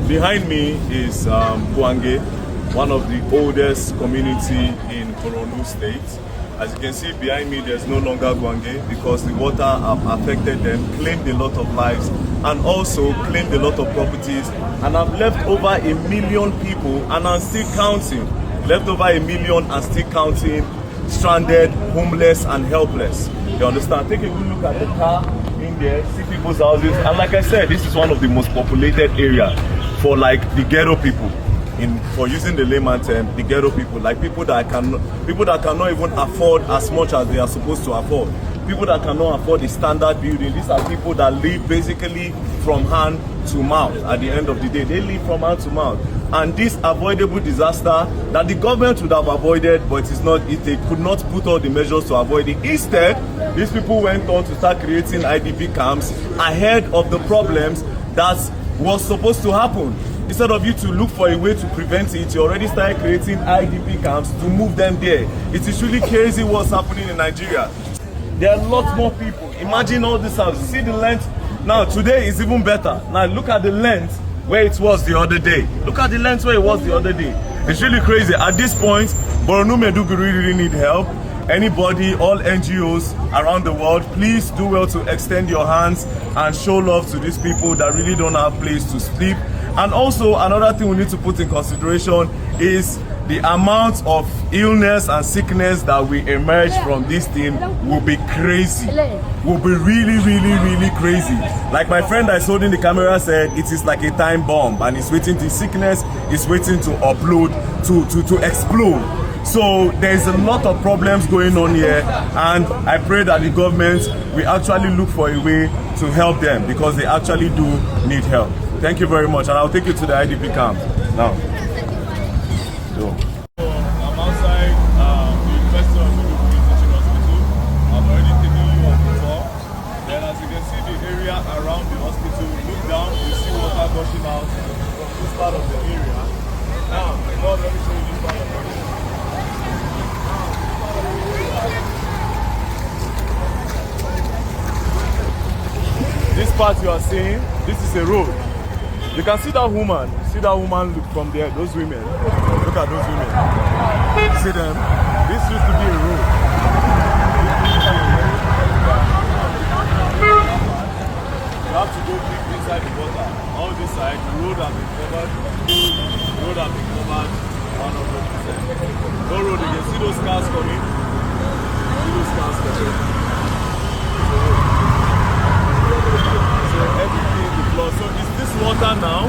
Behind me is Gwange, one of the oldest community in Korodu State. As you can see behind me, there's no longer Gwange because the water have affected them, claimed a lot of lives, and also claimed a lot of properties, and have left over 1 million people, and I'm still counting. Left over 1 million and still counting, stranded, homeless, and helpless. You understand? Take a good look at the car in there, see people's houses, and like I said, this is one of the most populated areas for like the ghetto people. For using the layman term, the ghetto people, like people that cannot even afford as much as they are supposed to afford. People that cannot afford the standard building. These are people that live basically from hand to mouth. At the end of the day, they live from hand to mouth. And this avoidable disaster that the government would have avoided, but they could not put all the measures to avoid it. Instead, these people went on to start creating IDP camps ahead of the problems that was supposed to happen. Instead of you to look for a way to prevent it, you already started creating IDP camps to move them there. It is really crazy what's happening in Nigeria. There are lots more people. Imagine all this house. See the length. Now today is even better. Now look at the length where it was the other day. Look at the length where it was the other day. It's really crazy. At this point, Borno Maiduguri really need help. Anybody, all NGOs around the world, please do well to extend your hands and show love to these people that really don't have a place to sleep. And also another thing we need to put in consideration is the amount of illness and sickness that will emerge from this thing will be crazy. Will be really crazy. Like my friend I saw in the camera said, it is like a time bomb, and it's waiting. The sickness is waiting to upload, to explode. So there's a lot of problems going on here, and I pray that the government will actually look for a way to help them, because they actually do need help. Thank you very much, and I'll take you to the IDP camp now. So I'm outside the University of Maiduguri Teaching Hospital. I've already taken you on the tour. Then as you can see the area around the hospital, look down, you see water gushing out from this part of the area. Now, God, let me show you this part of the area. This part you are seeing, this is a road. You can see that woman. See that woman look from there, those women. Look at those women. See them? This used to be a road. You have to go deep inside the water. All this side, the road has been covered. The road has been covered 100%. No road, you can see those cars coming. See those cars coming. So everything the floor. So is this water now?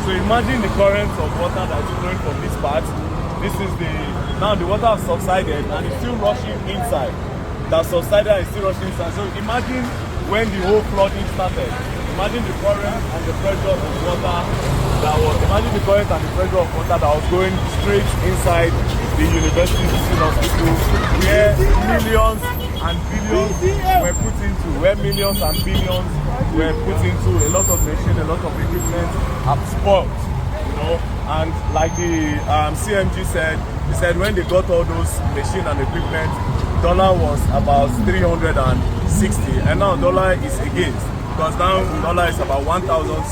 So imagine the current of water that is flowing from this part. This is now the water has subsided and it's still rushing inside. That subsided and it's still rushing inside. So imagine when the whole flooding started. Imagine the current and the pressure of water that was going straight inside the University Teaching Hospital, where millions and billions were put into, a lot of machines, a lot of equipment have spoiled, you know. And like the CMG said, he said when they got all those machines and equipment, dollar was about 360, and now dollar is against, because now dollar is about 1,600.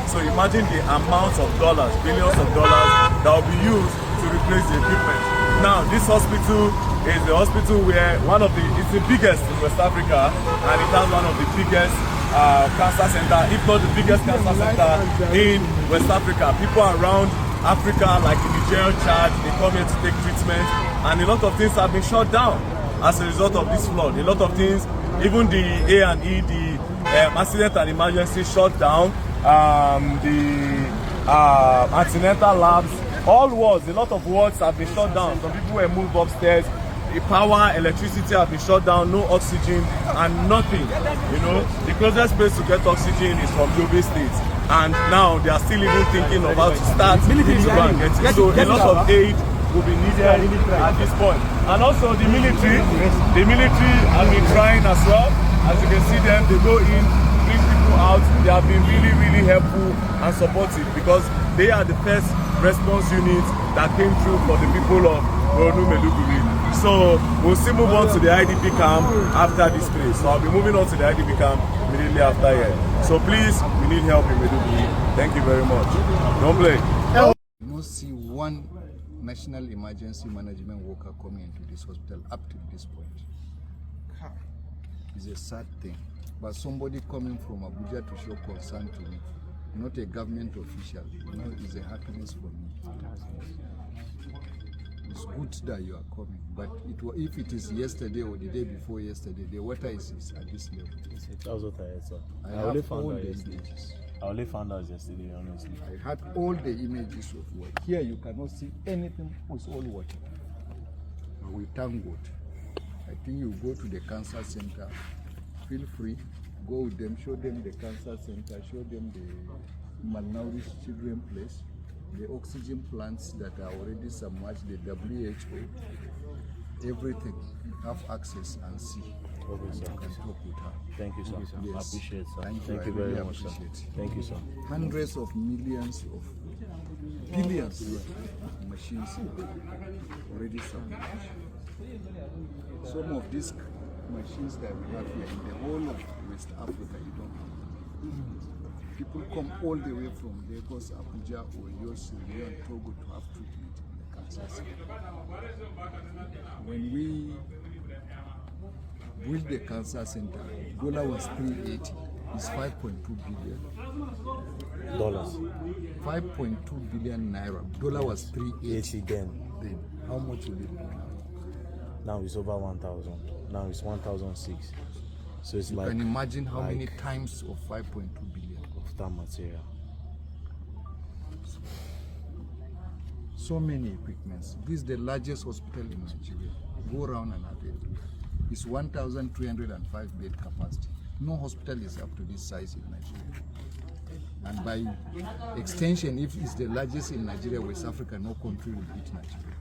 So imagine the amount of dollars, billions of dollars that will be used to replace the equipment. Now this hospital is the hospital where it's the biggest in West Africa, and it has one of the biggest cancer center, if not the biggest cancer center in West Africa. People around Africa, like in Nigeria, Chad, they come here to take treatment, and a lot of things have been shut down as a result of this flood. A lot of things, even the A&E, the accident and emergency shut down, the antenatal labs, a lot of wards have been shut down. Some people were moved upstairs. The power, electricity have been shut down, no oxygen and nothing. You know, the closest place to get oxygen is from Yobe State, and now they are still even thinking of how to start to go and get it. So a lot of aid will be needed at this point. And also the military have been trying as well. As you can see them, they go in, bring people out. They have been really helpful and supportive, because they are the first response unit that came through for the people of Borno Maiduguri. So we'll still move on to the IDP camp after this place. So I'll be moving on to the IDP camp immediately. immediately after here. So please, we need help in Maiduguri. Thank you very much. Don't play. You don't see one national emergency management worker coming into this hospital up to this point. It's a sad thing. But somebody coming from Abuja to show concern to me, not a government official, is a happiness for me. It's good that you are coming, but if it is yesterday or the day before yesterday, the water is at this level. That was what I heard, sir. I only found out yesterday. I only found out yesterday, honestly. I had all the images of water. Here you cannot see anything, it's all water. But we thank God. I think you go to the cancer center, feel free, go with them, show them the cancer center, show them the malnourished children place, the oxygen plants that are already submerged, the WHO, everything. Have access and see. Okay, sir. You can talk with her. Thank you, sir. Yes. I appreciate it, sir. Thank you I very really much, sir. appreciate it. Thank you, sir. Hundreds of millions of billions of machines already submerged. Some of these machines that we have here in the whole of West Africa, you don't have. People come all the way from Lagos, Abuja, Oyo, Sierra Leone, Togo to have treatment in the cancer center. When we built the cancer center, dollar was 380. It's 5.2 billion. Dollars. 5.2 billion naira. Dollar was 380 80 then. then. How much will it be now? Now it's over 1,000. Now it's 1,006. So it's You like can imagine how many like times of 5.2 billion. of that material. So many equipments. This is the largest hospital in Nigeria. Go around and have it. It's 1,305 bed capacity. No hospital is up to this size in Nigeria. And by extension, if it's the largest in Nigeria, West Africa, no country will beat Nigeria.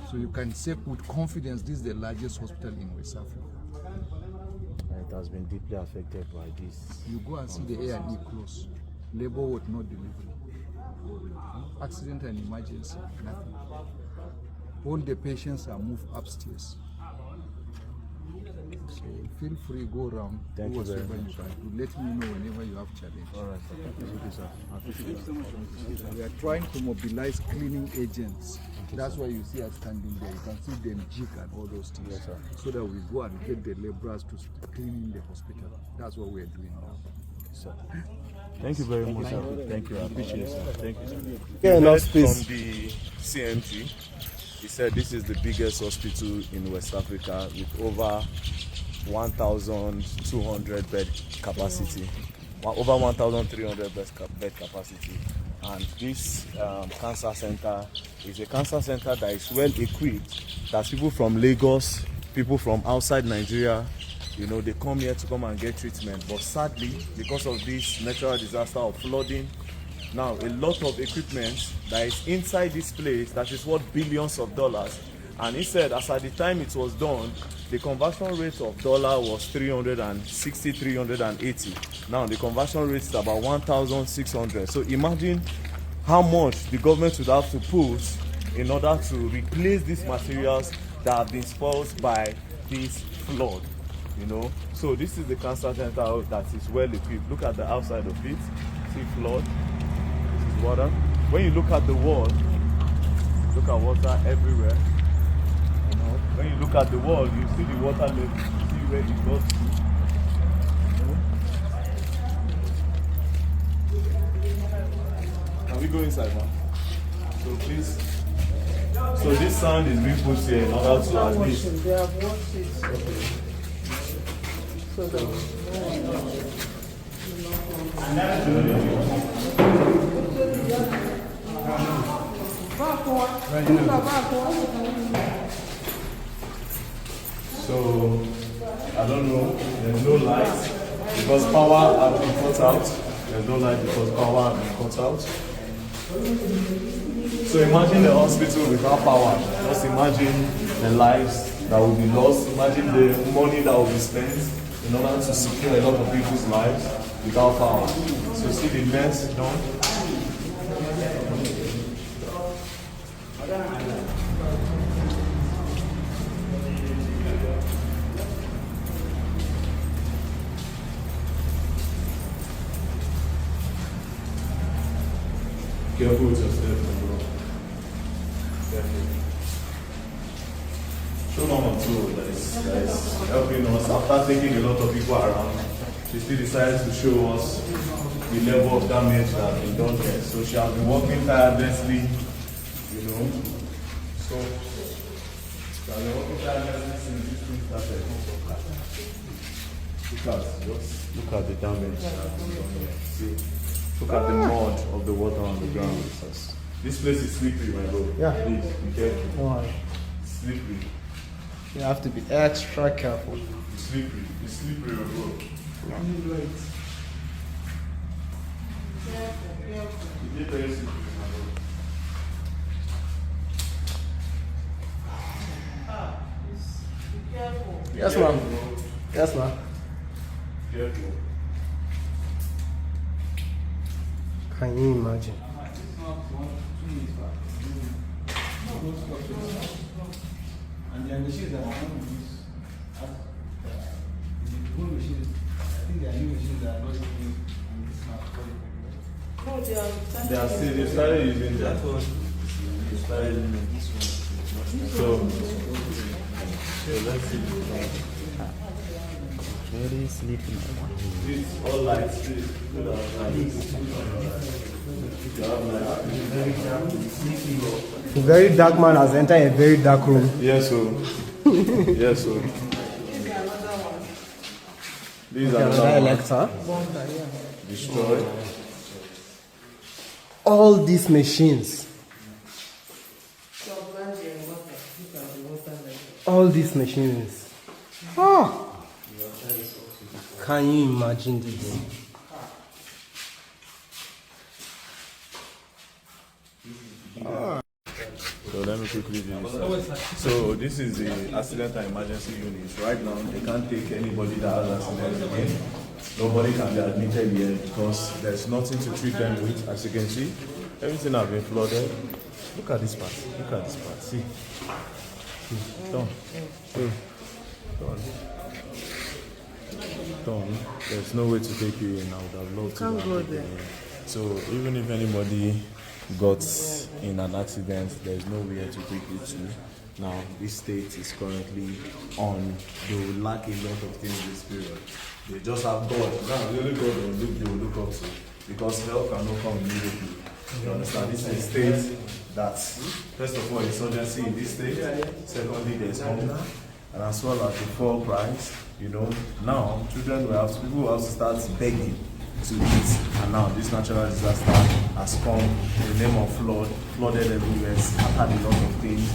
So you can say with confidence this is the largest hospital in West Africa. And it has been deeply affected by this. You go and see the A&E close. Labor ward not delivery. Accident and emergency, nothing. All the patients are moved upstairs. So feel free, go around, Thank do you very whatever much, you can do. Let me know whenever you have challenge. All right, sir. Thank you, sir. I appreciate it. We are trying to mobilize cleaning agents. That's why you see us standing there. You can see them jig and all those things. Yes, sir. So that we go and get the laborers to clean the hospital. That's what we are doing now. Sir. Thank you very much, sir. Thank you. I appreciate it, sir. Thank you, sir. He heard from the CMG. He said this is the biggest hospital in West Africa with over 1,200 bed capacity, over 1,300 bed capacity. And this cancer center is a cancer center that is well equipped. That people from Lagos, people from outside Nigeria, they come here to come and get treatment. But sadly, because of this natural disaster of flooding, now a lot of equipment that is inside this place that is worth billions of dollars. And he said as at the time it was done, the conversion rate of dollar was 360, 380. Now the conversion rate is about 1,600. So imagine how much the government would have to put in order to replace these materials that have been spoiled by this flood. So this is the cancer center that is well equipped. Look at the outside of it. See flood. This is water. When you look at the wall, look at water everywhere. When you look at the wall, you see the water level, you see where it goes to. Can we go inside, man? So please. So this sand is being put here in order to at least. They have washed it. Okay. So that So I don't know, there's no light because power has been cut out. There's no light because power has been cut out. So imagine the hospital without power. Just imagine the lives that will be lost. Imagine the money that will be spent in order to secure a lot of people's lives without power. So see the mess done. Careful with your steps, bro. Careful. Show Mama too that is helping us. After taking a lot of people around, she still decided to show us the level of damage that has been done here. So she has been working tirelessly, you know. So she has been working tirelessly since this thing started. Look at the damage that has been done here. See, look at the mud of the water on the ground. This place is slippery, my bro. Yeah. Please be careful. No, Slippery. you have to be extra careful. It's slippery. It's slippery, my bro. It is very slippery, my bro. Yes, ma'am. Yes, ma'am. Careful. Can you imagine? And the machines that are going to use, the old machines, I think they are new machines that are not using and this now. No, they are. They are still, they started using that one. They started using this one. So let's see. Very sleepy. It's all lights. Please. Put out lights. You have lights. A very dark man has entered a very dark room. Yes, sir. Yes, sir. These are Another the Alexa. destroyed. All these machines. All these machines. Ah. Can you imagine this? So let me quickly do this. So this is the accident and emergency unit. Right now, they can't take anybody that has accident again. Nobody can be admitted here because there's nothing to treat them with. As you can see, everything has been flooded. Look at this part. Look at this part. See. Done. Done. Done. There's no way to take you in. I would have loved to. Can't go there. So even if anybody got in an accident, there's nowhere to take you to. Now, this state is currently on. They will lack a lot of things this period. They just have God. Now, the only God they will look up to, because help cannot come immediately. You understand? This is a state that, first of all, insurgency in this state. Secondly, there's hunger, and as well as the fuel price. You know, now children will have to, people will have to start begging to eat, and now this natural disaster has come in the name of flooded everywhere, scattered a lot of things,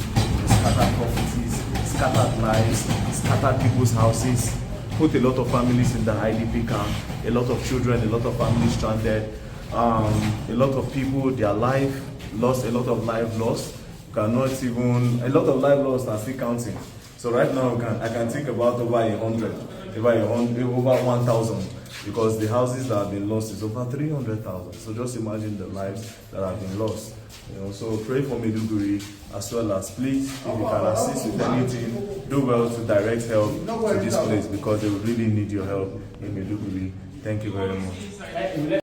scattered properties, scattered lives, scattered people's houses, put a lot of families in the IDP camp, a lot of children, a lot of families stranded, a lot of people, their life lost, a lot of life lost, cannot even, a lot of life lost are still counting. So right now I can think about over 100, over 1,000. Because the houses that have been lost is over 300,000. So just imagine the lives that have been lost. You know, so pray for Maiduguri, as well as please, if you can assist with anything, do well to direct help to this place, because they will really need your help in Maiduguri. Thank you very much.